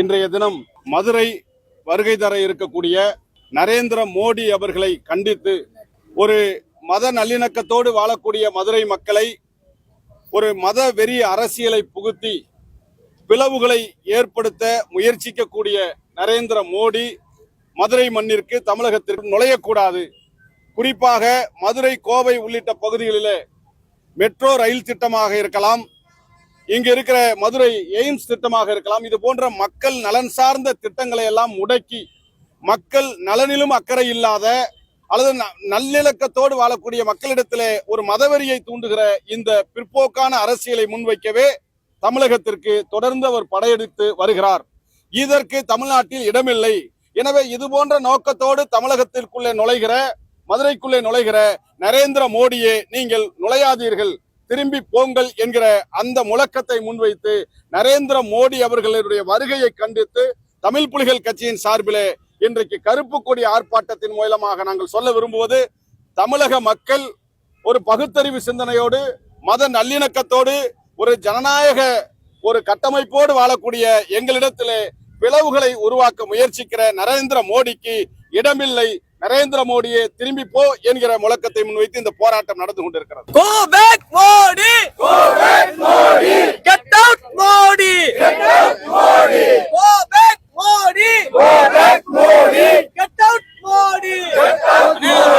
இன்றைய தினம் மதுரை வருகை தர இருக்கக்கூடிய நரேந்திர மோடி அவர்களை கண்டித்து ஒரு மத நல்லிணக்கத்தோடு வாழக்கூடிய மதுரை மக்களை ஒரு மத வெறி அரசியலை புகுத்தி பிளவுகளை ஏற்படுத்த முயற்சிக்கக்கூடிய நரேந்திர மோடி மதுரை மண்ணிற்கு தமிழகத்திற்கு நுழையக்கூடாது. குறிப்பாக மதுரை, கோவை உள்ளிட்ட பகுதிகளிலே மெட்ரோ ரயில் திட்டமாக இருக்கலாம், இங்கு இருக்கிற மதுரை எய்ம்ஸ் திட்டமாக இருக்கலாம், இது போன்ற மக்கள் நலன் சார்ந்த திட்டங்களை எல்லாம் முடக்கி மக்கள் நலனிலும் அக்கறை இல்லாத அல்லது நல்லிணக்கத்தோடு வாழக்கூடிய மக்களிடத்திலே ஒரு மதவெறியை தூண்டுகிற இந்த பிற்போக்கான அரசியலை முன்வைக்கவே தமிழகத்திற்கு தொடர்ந்து அவர் படையெடுத்து வருகிறார். இதற்கு தமிழ்நாட்டில் இடமில்லை. எனவே இது போன்ற நோக்கத்தோடு தமிழகத்திற்குள்ளே நுழைகிற, மதுரைக்குள்ளே நுழைகிற நரேந்திர மோடியே நீங்கள் நுழையாதீர்கள், திரும்பி போங்கள் என்கிற அந்த முழக்கத்தை முன்வைத்து நரேந்திர மோடி அவர்களுடைய வருகையை கண்டித்து தமிழ் புலிகள் கட்சியின் சார்பிலே இன்றைக்கு கருப்பு கொடி ஆர்ப்பாட்டத்தின் மூலமாக நாங்கள் சொல்ல விரும்புவது, தமிழக மக்கள் ஒரு பகுத்தறிவு சிந்தனையோடு மத நல்லிணக்கத்தோடு ஒரு ஜனநாயக ஒரு கட்டமைப்போடு வாழக்கூடிய எங்களிடத்திலே பிளவுகளை உருவாக்க முயற்சிக்கிற நரேந்திர மோடிக்கு இடமில்லை. நரேந்திர மோடியை திரும்பி போ என்கிற முழக்கத்தை முன்வைத்து இந்த போராட்டம் நடந்து கொண்டிருக்கிறது. Go back Modi! Go back Modi! Get out Modi! Get out Modi! Go back Modi! Go back Modi! Get out Modi! Get out Modi!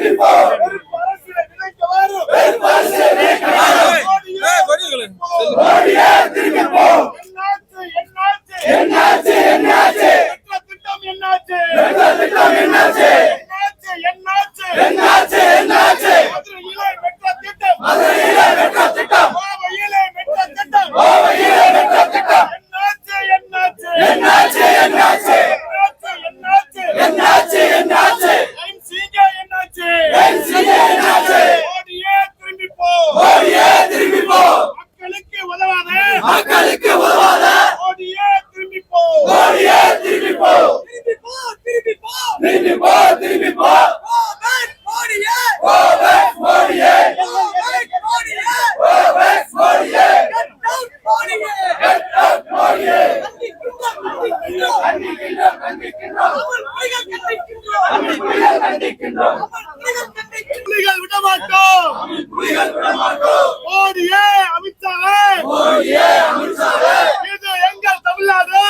அரசியலை விதைக்க வரும் மோடியே திரும்பி போ. என்னாச்சு மெட்ரோ திட்டம் என்னாச்சு மதுரையிலே மெட்ரோ திட்டம் கோவையிலே மெட்ரோ திட்டம் என்னாச்சு MCG என்னாச்சு மோடியே திரும்பி போ. மக்களுக்கு உதவாத மோடியே திரும்பி போ. திரும்பி போ. மோடியே. Get out மோடியே. புலிகள் விட மாட்டோம். மோடியே அமித்ஷாவே. இது எங்கள் தமிழ்நாடு.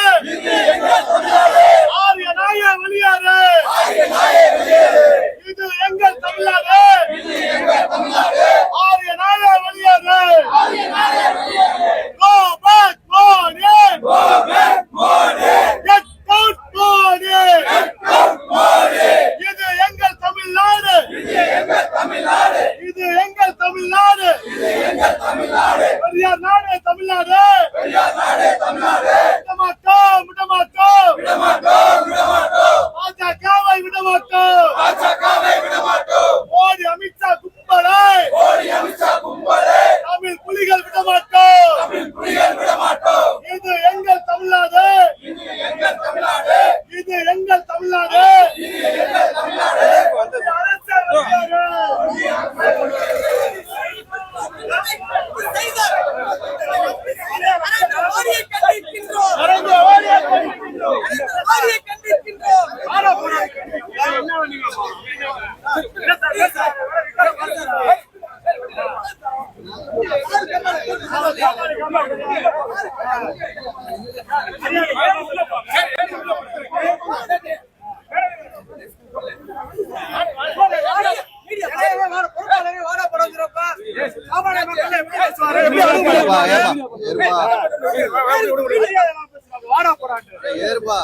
ஆரிய நாய வெளியாறு. இது எங்கள் தமிழ்நாடு. ஆரிய நாய வெளியாறு. Go back Modi. Get out Modi. இது எங்கள் தமிழ்நாடு. பெரியார் நாடு தமிழ்நாடு. விடமாட்டோம். பாஜகவை விடமாட்டோம். மோடி அமித்ஷா கும்பலை தமிழ் புலிகள் விடமாட்டோம். இது எங்கள் தமிழ்நாடு. ஏறுபா